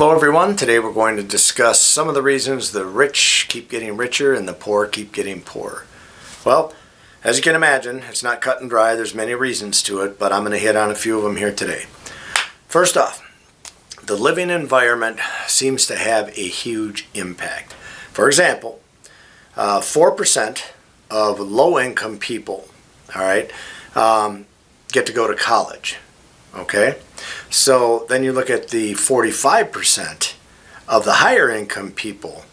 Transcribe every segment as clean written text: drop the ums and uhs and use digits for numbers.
Hello everyone, today we're going to discuss some of the reasons the rich keep getting richer and the poor keep getting poorer. Well, as you can imagine, it's not cut and dry, there's many reasons to it, but I'm going to hit on a few of them here today. First off, the living environment seems to have a huge impact. For example, 4% of low-income people, get to go to college, okay? So then you look at the 45% of the higher income people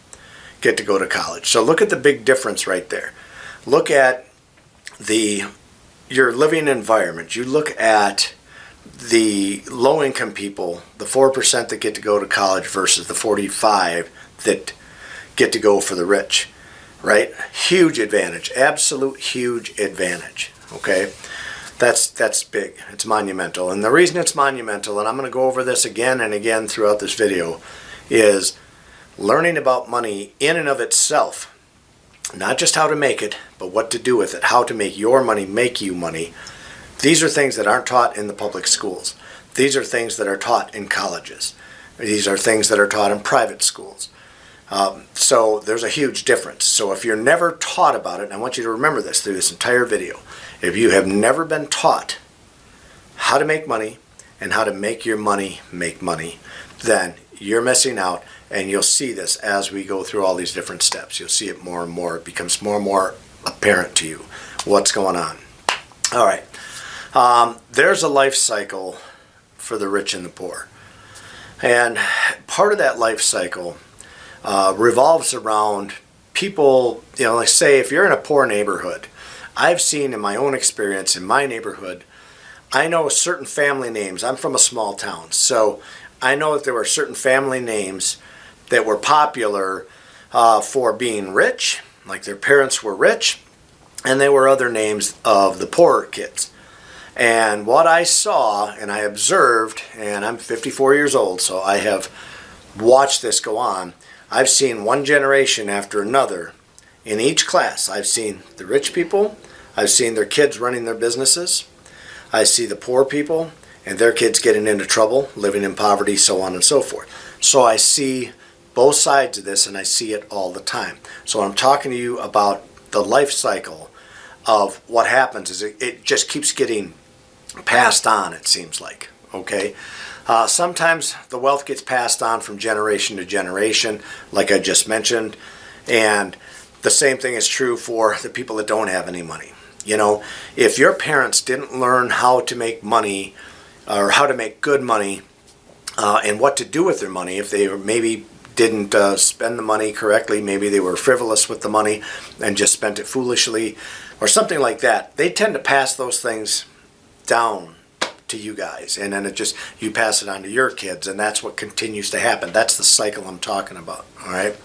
get to go to college. So look at the big difference right there. Look at your living environment. You look at the low income people, the 4% that get to go to college versus the 45% that get to go for the rich, right? Huge advantage, absolute huge advantage, okay? That's big. It's monumental. And the reason it's monumental, and I'm going to go over this again and again throughout this video, is learning about money in and of itself. Not just how to make it, but what to do with it. How to make your money make you money. These are things that aren't taught in the public schools. These are things that are taught in colleges. These are things that are taught in private schools. So there's a huge difference. So if you're never taught about it, and I want you to remember this through this entire video, if you have never been taught how to make money and how to make your money make money, then you're missing out, and you'll see this as we go through all these different steps. You'll see it more and more. It becomes more and more apparent to you what's going on. All right. There's a life cycle for the rich and the poor. And part of that life cycle revolves around people, like say if you're in a poor neighborhood, I've seen in my own experience in my neighborhood, I know certain family names. I'm from a small town, so I know that there were certain family names that were popular for being rich, like their parents were rich, and there were other names of the poorer kids. And what I saw and I observed, and I'm 54 years old, so I have watched this go on. I've seen one generation after another. In each class, I've seen the rich people, I've seen their kids running their businesses, I see the poor people and their kids getting into trouble, living in poverty, so on and so forth. So I see both sides of this, and I see it all the time. So I'm talking to you about the life cycle of what happens is it just keeps getting passed on, it seems like, okay? Sometimes the wealth gets passed on from generation to generation, like I just mentioned, and the same thing is true for the people that don't have any money. If your parents didn't learn how to make money or how to make good money and what to do with their money, if they maybe didn't spend the money correctly, maybe they were frivolous with the money and just spent it foolishly or something like that, they tend to pass those things down to you guys, and then you pass it on to your kids, and that's what continues to happen. That's the cycle I'm talking about, all right?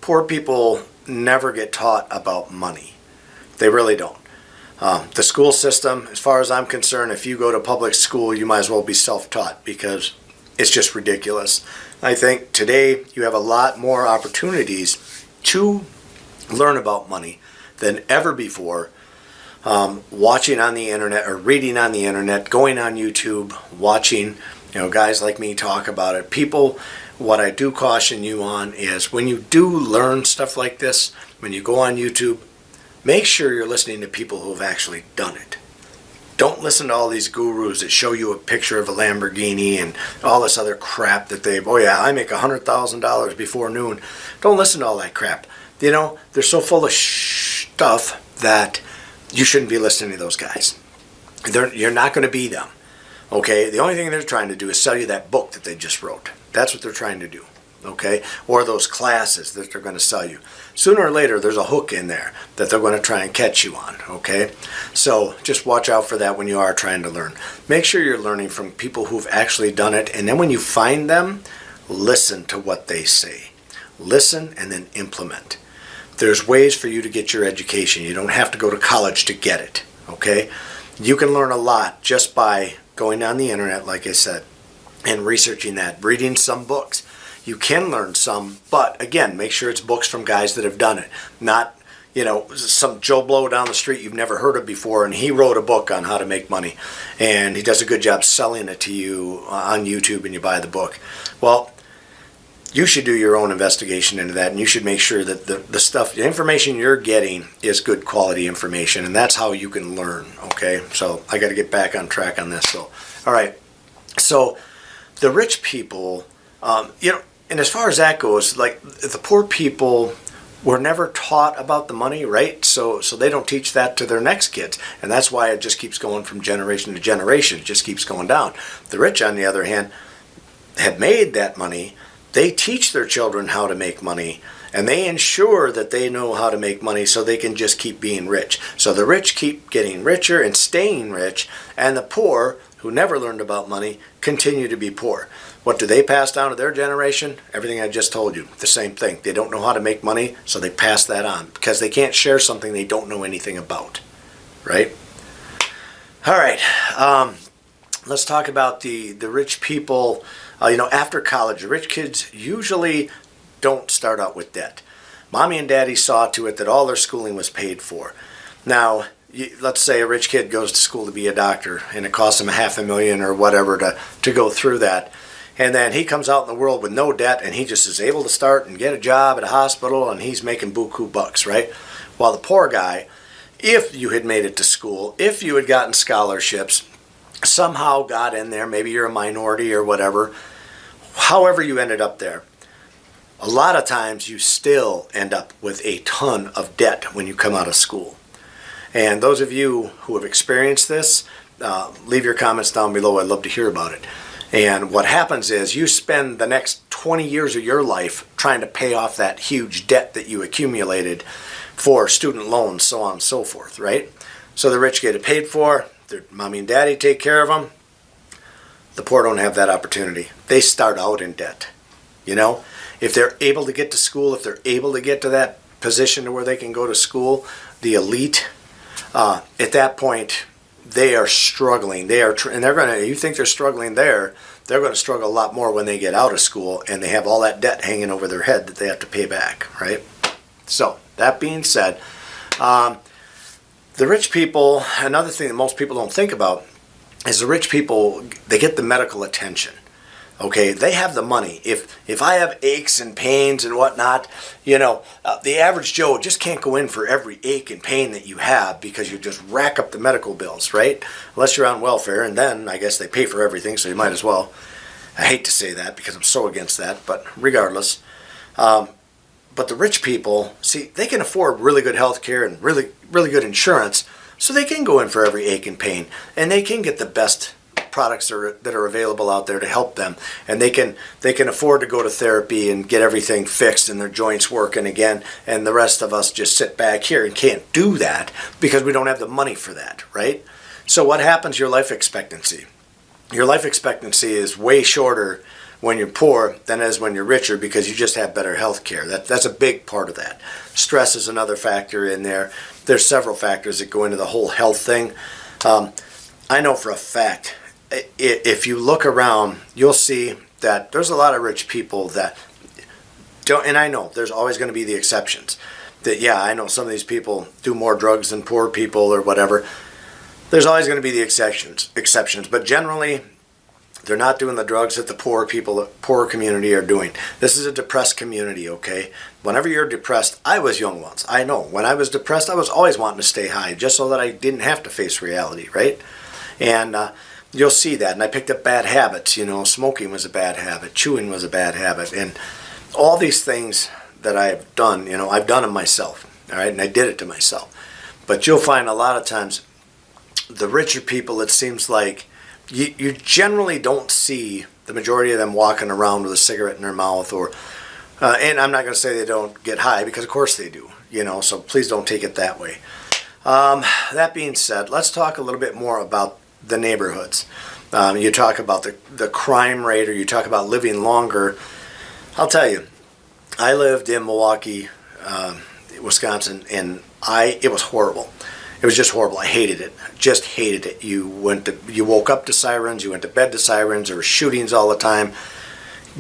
Poor people never get taught about money. They really don't. The school system, as far as I'm concerned, if you go to public school, you might as well be self-taught because it's just ridiculous. I think today you have a lot more opportunities to learn about money than ever before. Watching on the internet or reading on the internet, going on YouTube, watching guys like me talk about it. People, what I do caution you on is when you do learn stuff like this, when you go on YouTube, make sure you're listening to people who have actually done it. Don't listen to all these gurus that show you a picture of a Lamborghini and all this other crap that I make $100,000 before noon. Don't listen to all that crap. They're so full of stuff that you shouldn't be listening to those guys. You're not going to be them. Okay? The only thing they're trying to do is sell you that book that they just wrote. That's what they're trying to do. Okay? Or those classes that they're going to sell you. Sooner or later, there's a hook in there that they're going to try and catch you on. Okay? So just watch out for that when you are trying to learn. Make sure you're learning from people who've actually done it, and then when you find them, listen to what they say. Listen and then implement. There's ways for you to get your education. You don't have to go to college to get it, okay? You can learn a lot just by going on the internet, like I said, and researching that, reading some books. You can learn some, but again, make sure it's books from guys that have done it, not, some Joe Blow down the street you've never heard of before, and he wrote a book on how to make money, and he does a good job selling it to you on YouTube, and you buy the book. Well, you should do your own investigation into that, and you should make sure that the information you're getting is good quality information, and that's how you can learn, okay? So I got to get back on track on this. So, all right. So the rich people, and as far as that goes, like the poor people were never taught about the money, right? So they don't teach that to their next kids, and that's why it just keeps going from generation to generation. It just keeps going down. The rich, on the other hand, have made that money. They teach their children how to make money, and they ensure that they know how to make money so they can just keep being rich. So the rich keep getting richer and staying rich, and the poor, who never learned about money, continue to be poor. What do they pass down to their generation? Everything I just told you, the same thing. They don't know how to make money, so they pass that on because they can't share something they don't know anything about, right? All right, let's talk about the rich people. After college, the rich kids usually don't start out with debt. Mommy and daddy saw to it that all their schooling was paid for. Now, let's say a rich kid goes to school to be a doctor, and it costs him $500,000 or whatever to go through that. And then he comes out in the world with no debt, and he just is able to start and get a job at a hospital, and he's making buku bucks, right? While the poor guy, if you had made it to school, if you had gotten scholarships, somehow got in there, maybe you're a minority or whatever, however you ended up there, a lot of times you still end up with a ton of debt when you come out of school. And those of you who have experienced this, leave your comments down below. I'd love to hear about it. And what happens is you spend the next 20 years of your life trying to pay off that huge debt that you accumulated for student loans, so on and so forth, right? So the rich get it paid for, their mommy and daddy take care of them. The poor don't have that opportunity. They start out in debt. If they're able to get to school, if they're able to get to that position to where they can go to school, the elite, at that point, they are struggling. You think they're struggling there, they're going to struggle a lot more when they get out of school and they have all that debt hanging over their head that they have to pay back, right? So, that being said, the rich people, another thing that most people don't think about is the rich people, they get the medical attention. Okay, they have the money. If I have aches and pains and whatnot, the average Joe just can't go in for every ache and pain that you have because you just rack up the medical bills, right? Unless you're on welfare, and then I guess they pay for everything, so you might as well. I hate to say that because I'm so against that, but regardless. But the rich people, see, they can afford really good health care and really, really good insurance, so they can go in for every ache and pain, and they can get the best products that are available out there to help them, and they can afford to go to therapy and get everything fixed and their joints working again, and the rest of us just sit back here and can't do that because we don't have the money for that, right? So what happens to your life expectancy? Your life expectancy is way shorter when you're poor than it is when you're richer because you just have better health care. That's a big part of that. Stress is another factor in there. There's several factors that go into the whole health thing. I know for a fact, if you look around, you'll see that there's a lot of rich people that don't, and I know there's always going to be the exceptions. That, yeah, I know some of these people do more drugs than poor people or whatever. There's always going to be the exceptions, but generally, they're not doing the drugs that the poor community are doing. This is a depressed community, okay? Whenever you're depressed, I was young once. I know. When I was depressed, I was always wanting to stay high just so that I didn't have to face reality, right? And you'll see that. And I picked up bad habits. Smoking was a bad habit. Chewing was a bad habit. And all these things that I've done, I've done them myself, all right? And I did it to myself. But you'll find a lot of times the richer people, it seems like, you generally don't see the majority of them walking around with a cigarette in their mouth and I'm not going to say they don't get high because of course they do, so please don't take it that way. That being said, let's talk a little bit more about the neighborhoods. You talk about the crime rate, or you talk about living longer. I'll tell you, I lived in Milwaukee, Wisconsin, and it was horrible. It was just horrible. I hated it. Just hated it. You woke up to sirens. You went to bed to sirens. There were shootings all the time.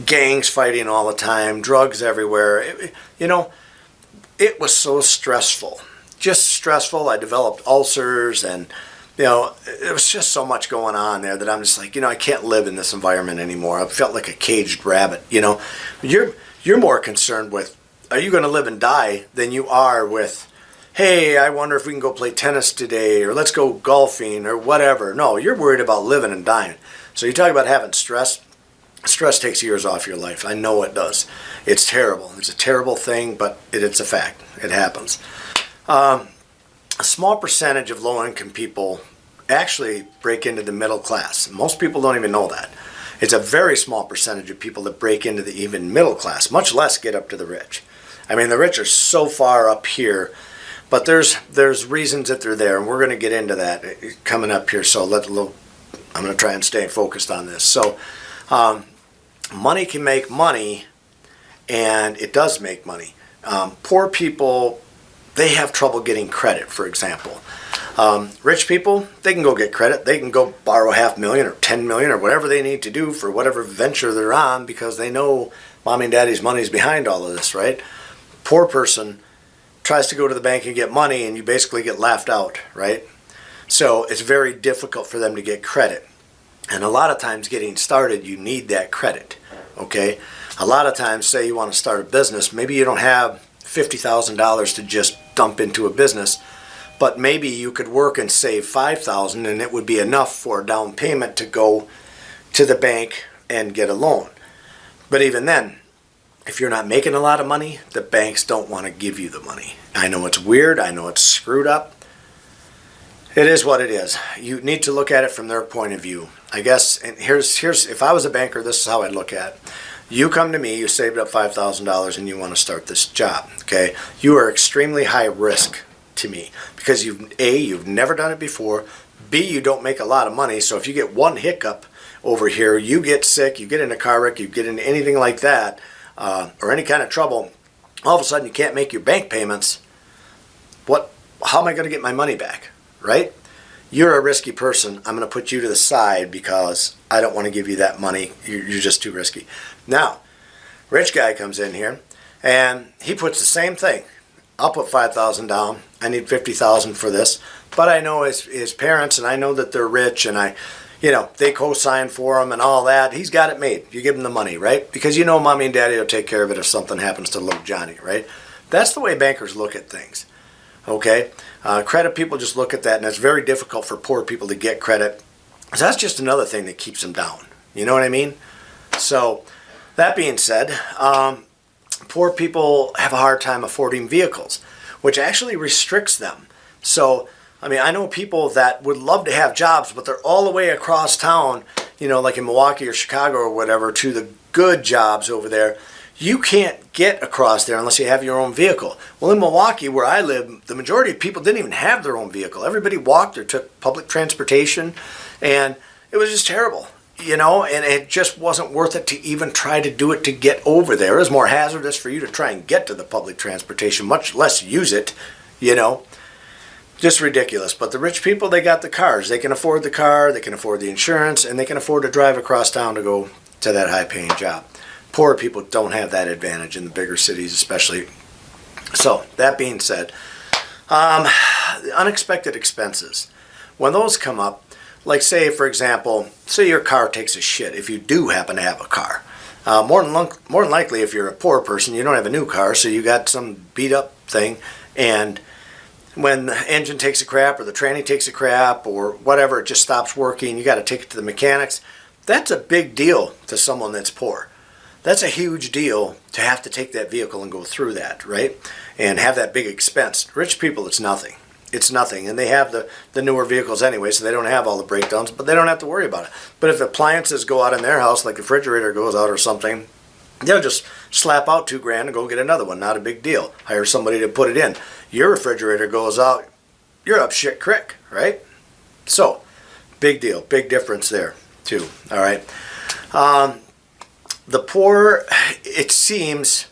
Gangs fighting all the time. Drugs everywhere. it was so stressful, just stressful. I developed ulcers, and it was just so much going on there that I'm just like, I can't live in this environment anymore. I felt like a caged rabbit. You're more concerned with, are you going to live and die, than you are with, hey, I wonder if we can go play tennis today, or let's go golfing, or whatever. No, you're worried about living and dying. So you talk about having stress. Stress takes years off your life. I know it does. It's terrible. It's a terrible thing, but it's a fact. It happens. A small percentage of low-income people actually break into the middle class. Most people don't even know that. It's a very small percentage of people that break into the even middle class, much less get up to the rich. I mean, the rich are so far up here, but there's reasons that they're there, and we're going to get into that coming up here. So I'm going to try and stay focused on this. So money can make money, and it does make money. Poor people, they have trouble getting credit, for example. Rich people, they can go get credit. They can go borrow $500,000 or $10 million or whatever they need to do for whatever venture they're on, because they know mommy and daddy's money's behind all of this, right? Poor person tries to go to the bank and get money, and you basically get laughed out, right? So it's very difficult for them to get credit. And a lot of times getting started, you need that credit, okay? A lot of times, say you want to start a business, maybe you don't have $50,000 to just dump into a business, but maybe you could work and save $5,000, and it would be enough for a down payment to go to the bank and get a loan. But even then, if you're not making a lot of money, the banks don't want to give you the money. I know it's weird. I know it's screwed up. It is what it is. You need to look at it from their point of view. I guess, and here's if I was a banker, this is how I'd look at it. You come to me, you saved up $5,000 and you want to start this job, okay? You are extremely high risk to me because you've never done it before. B, you don't make a lot of money, so if you get one hiccup over here, you get sick, you get in a car wreck, you get into anything like that, or any kind of trouble, all of a sudden you can't make your bank payments. How am I going to get my money back, right? You're a risky person. I'm going to put you to the side because I don't want to give you that money. You're just too risky. Now, rich guy comes in here and he puts the same thing. I'll put $5,000 down. I need $50,000 for this, but I know his parents, and I know that they're rich, and they co-sign for him and all that. He's got it made. You give him the money, right? Because mommy and daddy will take care of it if something happens to little Johnny, right? That's the way bankers look at things. Okay? Credit people just look at that, and it's very difficult for poor people to get credit. So that's just another thing that keeps them down. You know what I mean? So, that being said, poor people have a hard time affording vehicles, which actually restricts them. So, I know people that would love to have jobs, but they're all the way across town, like in Milwaukee or Chicago or whatever, to the good jobs over there. You can't get across there unless you have your own vehicle. Well, in Milwaukee, where I live, the majority of people didn't even have their own vehicle. Everybody walked or took public transportation, and it was just terrible, and it just wasn't worth it to even try to do it to get over there. It was more hazardous for you to try and get to the public transportation, much less use it, Just ridiculous. But the rich people, they got the cars. They can afford the car, they can afford the insurance, and they can afford to drive across town to go to that high-paying job. Poor people don't have that advantage in the bigger cities especially. So, that being said, unexpected expenses. When those come up, like say, for example, say your car takes a shit, if you do happen to have a car. More than likely, if you're a poor person, you don't have a new car, so you got some beat-up thing, and when the engine takes a crap or the tranny takes a crap or whatever, it just stops working, you got to take it to the mechanics. That's a big deal to someone that's poor. That's a huge deal to have to take that vehicle and go through that, right? And have that big expense. Rich people, it's nothing. It's nothing. And they have the newer vehicles anyway, so they don't have all the breakdowns, but they don't have to worry about it. But if appliances go out in their house, like the refrigerator goes out or something, they'll just slap out $2,000 and go get another one. Not a big deal. Hire somebody to put it in. Your refrigerator goes out, you're up shit creek, right? So, big deal. Big difference there, too. All right. The poor, it seems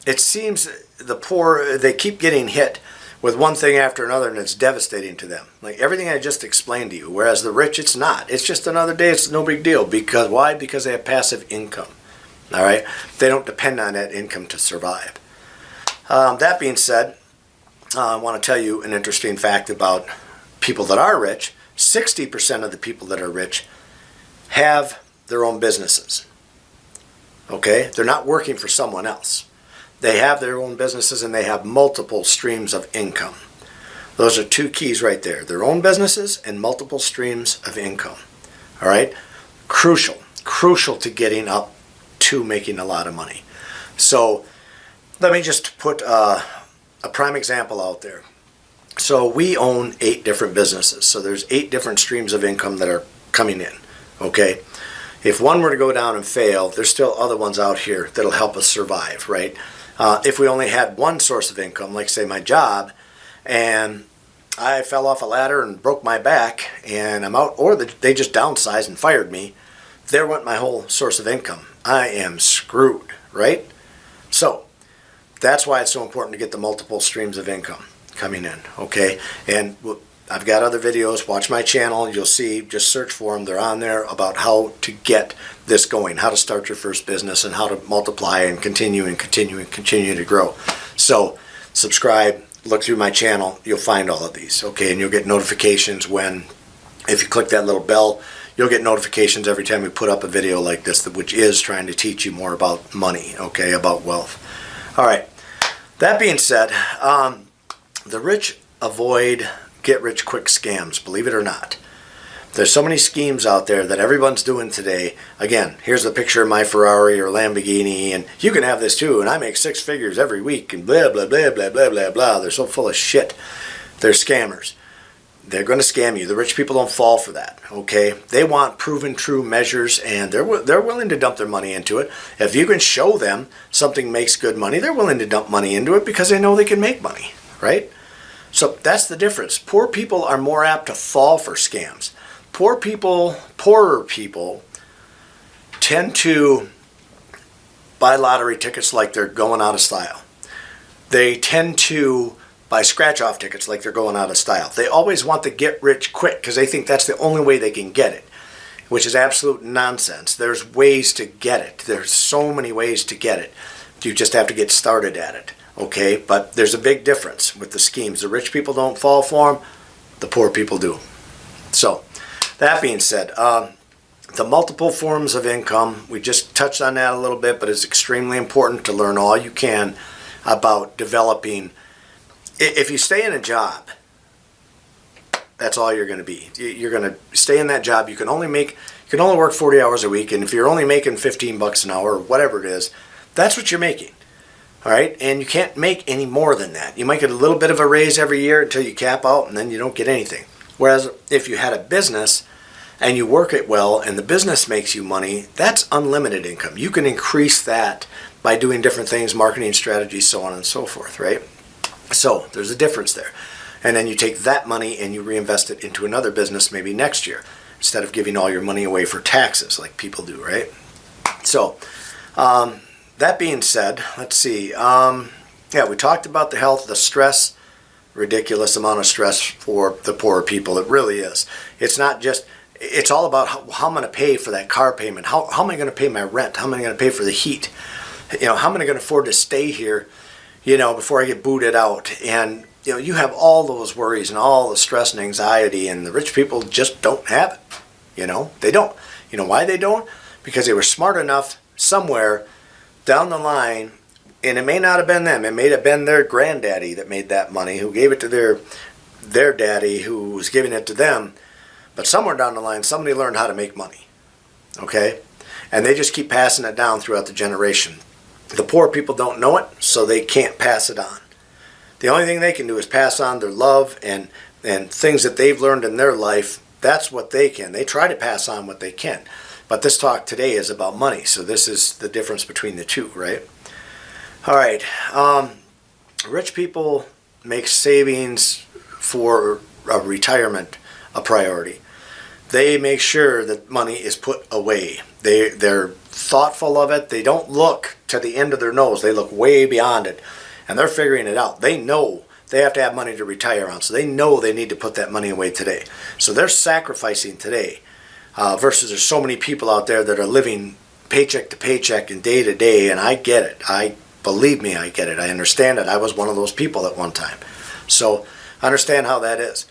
the poor, they keep getting hit with one thing after another, and it's devastating to them. Like everything I just explained to you. Whereas the rich, it's not. It's just another day. It's no big deal. Because why? Because they have passive income. All right? They don't depend on that income to survive. That being said, I want to tell you an interesting fact about people that are rich. 60% of the people that are rich have their own businesses. Okay? They're not working for someone else. They have their own businesses and they have multiple streams of income. Those are two keys right there. Their own businesses and multiple streams of income. All right? Crucial to getting up to making a lot of money. So let me just put a prime example out there. So we own 8 different businesses. So there's 8 different streams of income that are coming in. Okay? If one were to go down and fail, there's still other ones out here that'll help us survive, right? If we only had one source of income, like say my job, and I fell off a ladder and broke my back and I'm out, or they just downsized and fired me, there went my whole source of income. I am screwed, right? So that's why it's so important to get the multiple streams of income coming in, okay? And I've got other videos. Watch my channel. You'll see, just search for them. They're on there about how to get this going, how to start your first business and how to multiply and continue to grow. So subscribe, look through my channel. You'll find all of these, okay? And you'll get notifications if you click that little bell, you'll get notifications every time we put up a video like this, which is trying to teach you more about money, okay, about wealth. All right. That being said, the rich avoid get-rich-quick scams, believe it or not. There's so many schemes out there that everyone's doing today. Again, here's a picture of my Ferrari or Lamborghini, and you can have this too, and I make 6 figures every week, and blah, blah, blah, blah, blah, blah, blah. They're so full of shit. They're scammers. They're going to scam you. The rich people don't fall for that, okay? They want proven true measures, and they're willing to dump their money into it. If you can show them something makes good money, they're willing to dump money into it because they know they can make money, right? So that's the difference. Poor people are more apt to fall for scams. Poorer people tend to buy lottery tickets like they're going out of style. They tend to buy scratch-off tickets like they're going out of style. They always want to get rich quick because they think that's the only way they can get it, which is absolute nonsense. There's ways to get it. There's so many ways to get it. You just have to get started at it. Okay, but there's a big difference with the schemes. The rich people don't fall for them, the poor people do. So, that being said, the multiple forms of income, we just touched on that a little bit, but it's extremely important to learn all you can about developing. If you stay in a job, that's all you're going to be. You're going to stay in that job. You can only work 40 hours a week, and if you're only making $15 an hour or whatever it is, that's what you're making. All right, and you can't make any more than that. You might get a little bit of a raise every year until you cap out, and then you don't get anything. Whereas if you had a business and you work it well and the business makes you money, that's unlimited income. You can increase that by doing different things, marketing strategies, so on and so forth, right? So there's a difference there. And then you take that money and you reinvest it into another business maybe next year instead of giving all your money away for taxes like people do, right? So, that being said, let's see. We talked about the health, the stress, ridiculous amount of stress for the poorer people. It really is. It's not just, it's all about how I'm going to pay for that car payment. How am I going to pay my rent? How am I going to pay for the heat? How am I going to afford to stay here, before I get booted out? And, you have all those worries and all the stress and anxiety, and the rich people just don't have it. They don't. You know why they don't? Because they were smart enough somewhere down the line, and it may not have been them. It may have been their granddaddy that made that money, who gave it to their daddy, who was giving it to them. But somewhere down the line, somebody learned how to make money, okay? And they just keep passing it down throughout the generation. The poor people don't know it, so they can't pass it on. The only thing they can do is pass on their love and things that they've learned in their life. That's what they can. They try to pass on what they can. But this talk today is about money, so this is the difference between the two, right? All right. Rich people make savings for a retirement a priority. They make sure that money is put away. They're thoughtful of it. They don't look to the end of their nose. They look way beyond it, and they're figuring it out. They know they have to have money to retire on, so they know they need to put that money away today. So they're sacrificing today. Versus there's so many people out there that are living paycheck to paycheck and day to day, and I get it. I Believe me, I get it. I understand it. I was one of those people at one time. So I understand how that is.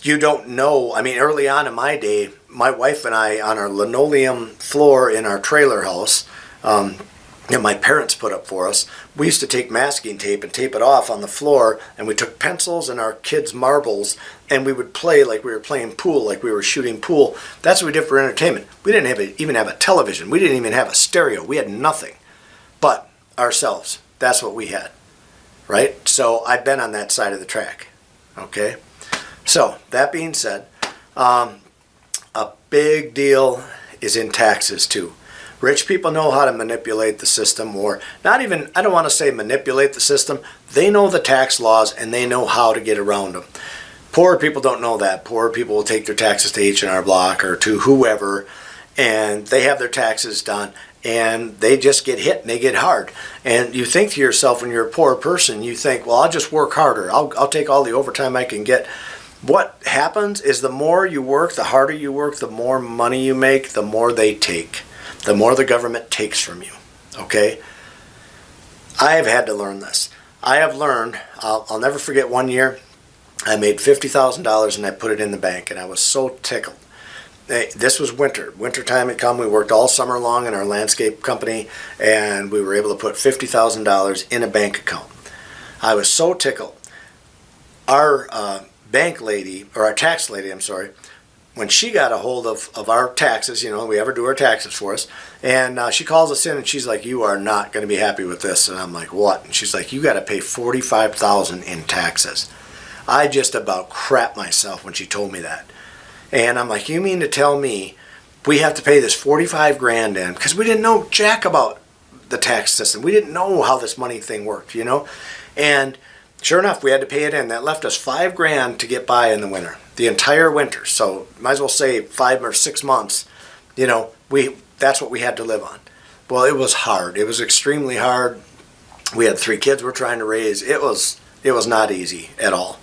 You don't know. I mean, early on in my day, my wife and I, on our linoleum floor in our trailer house, that my parents put up for us, we used to take masking tape and tape it off on the floor, and we took pencils and our kids' marbles, and we would play like we were playing pool, like we were shooting pool. That's what we did for entertainment. We didn't even have a television. We didn't even have a stereo. We had nothing but ourselves. That's what we had, right? So I've been on that side of the track, okay? So that being said, a big deal is in taxes too. Rich people know how to manipulate the system, or not even, I don't want to say manipulate the system. They know the tax laws and they know how to get around them. Poor people don't know that. Poor people will take their taxes to H&R Block or to whoever, and they have their taxes done, and they just get hit and they get hard. And you think to yourself, when you're a poor person, you think, well, I'll just work harder. I'll take all the overtime I can get. What happens is the more you work, the harder you work, the more money you make, the more they take. The more the government takes from you, okay? I have had to learn this. I have learned, I'll never forget one year, I made $50,000 and I put it in the bank, and I was so tickled. This was winter. Winter time had come. We worked all summer long in our landscape company, and we were able to put $50,000 in a bank account. I was so tickled. Our bank lady, or our tax lady, I'm sorry, when she got a hold of our taxes, you know, we ever do our taxes for us, and she calls us in and she's like, you are not going to be happy with this. And I'm like, what? And she's like, you got to pay $45,000 in taxes. I just about crapped myself when she told me that. And I'm like, you mean to tell me we have to pay this 45 grand in? Because we didn't know jack about the tax system. We didn't know how this money thing worked, you know. And sure enough, we had to pay it in. That left us 5 grand to get by in the winter, the entire winter. So might as well say 5 or 6 months. You know, that's what we had to live on. Well, it was hard. It was extremely hard. We had 3 kids we're trying to raise. It was not easy at all.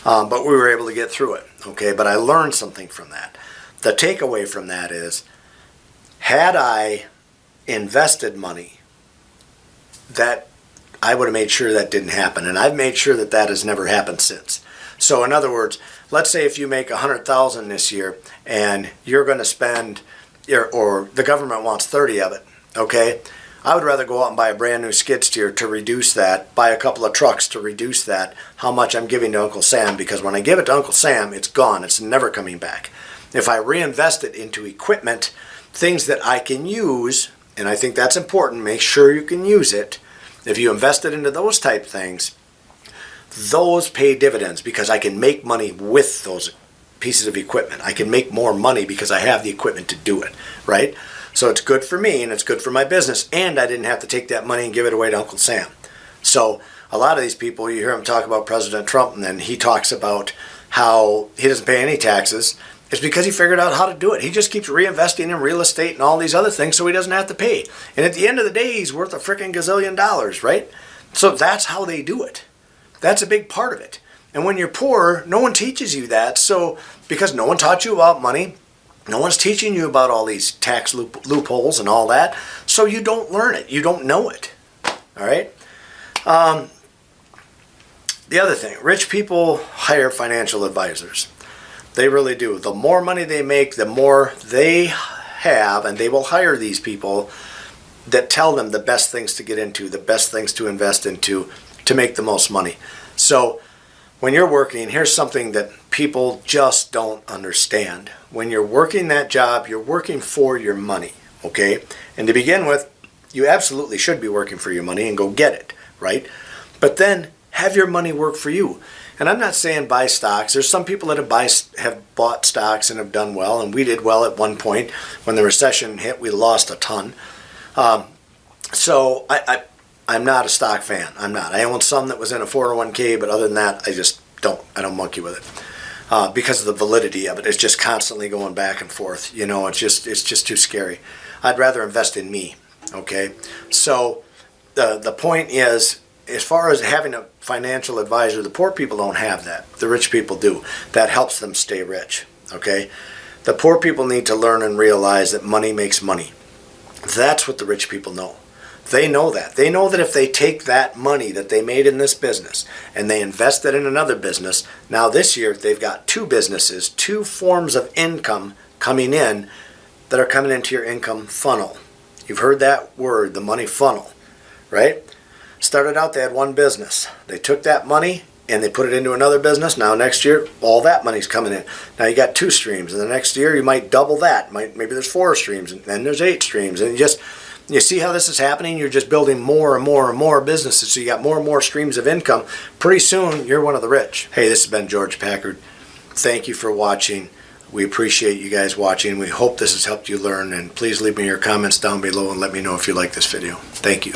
But we were able to get through it. Okay, but I learned something from that. The takeaway from that is, had I invested money, that I would have made sure that didn't happen, and I've made sure that that has never happened since. So in other words, let's say if you make $100,000 this year and you're going to spend, or the government wants 30 of it, okay? I would rather go out and buy a brand new skid steer to reduce that, buy a couple of trucks to reduce that, how much I'm giving to Uncle Sam, because when I give it to Uncle Sam, it's gone. It's never coming back. If I reinvest it into equipment, things that I can use, and I think that's important, make sure you can use it. If you invest it into those type things, those pay dividends because I can make money with those pieces of equipment. I can make more money because I have the equipment to do it, right? So it's good for me and it's good for my business, and I didn't have to take that money and give it away to Uncle Sam. So a lot of these people, you hear them talk about President Trump, and then he talks about how he doesn't pay any taxes. It's because he figured out how to do it. He just keeps reinvesting in real estate and all these other things so he doesn't have to pay. And at the end of the day, he's worth a freaking gazillion dollars, right? So that's how they do it. That's a big part of it. And when you're poor, no one teaches you that. So because no one taught you about money, no one's teaching you about all these tax loopholes and all that, so you don't learn it. You don't know it. All right? The other thing, rich people hire financial advisors. They really do. The more money they make, the more they have, and they will hire these people that tell them the best things to get into, the best things to invest into to make the most money. So when you're working, here's something that people just don't understand. When you're working that job, you're working for your money, okay? And to begin with, you absolutely should be working for your money and go get it, right? But then have your money work for you. And I'm not saying buy stocks. There's some people that have bought stocks and have done well, and we did well at one point. When the recession hit, we lost a ton. So I'm not a stock fan. I'm not. I own some that was in a 401k, but other than that, I don't monkey with it because of the validity of it. It's just constantly going back and forth. You know, it's just too scary. I'd rather invest in me. Okay, so the point is, as far as having a financial advisor, the poor people don't have that. The rich people do. That helps them stay rich. Okay, the poor people need to learn and realize that money makes money. That's what the rich people know. They know that. They know that if they take that money that they made in this business and they invest it in another business, now this year they've got two businesses, two forms of income coming in that are coming into your income funnel. You've heard that word, the money funnel, right? Started out, they had one business. They took that money and they put it into another business. Now next year, all that money's coming in. Now you got 2 streams, and the next year you might double that. Maybe there's 4 streams, and then there's 8 streams, and you see how this is happening? You're just building more and more and more businesses, so you got more and more streams of income. Pretty soon, you're one of the rich. Hey, this has been George Packard. Thank you for watching. We appreciate you guys watching. We hope this has helped you learn, and please leave me your comments down below and let me know if you like this video. Thank you.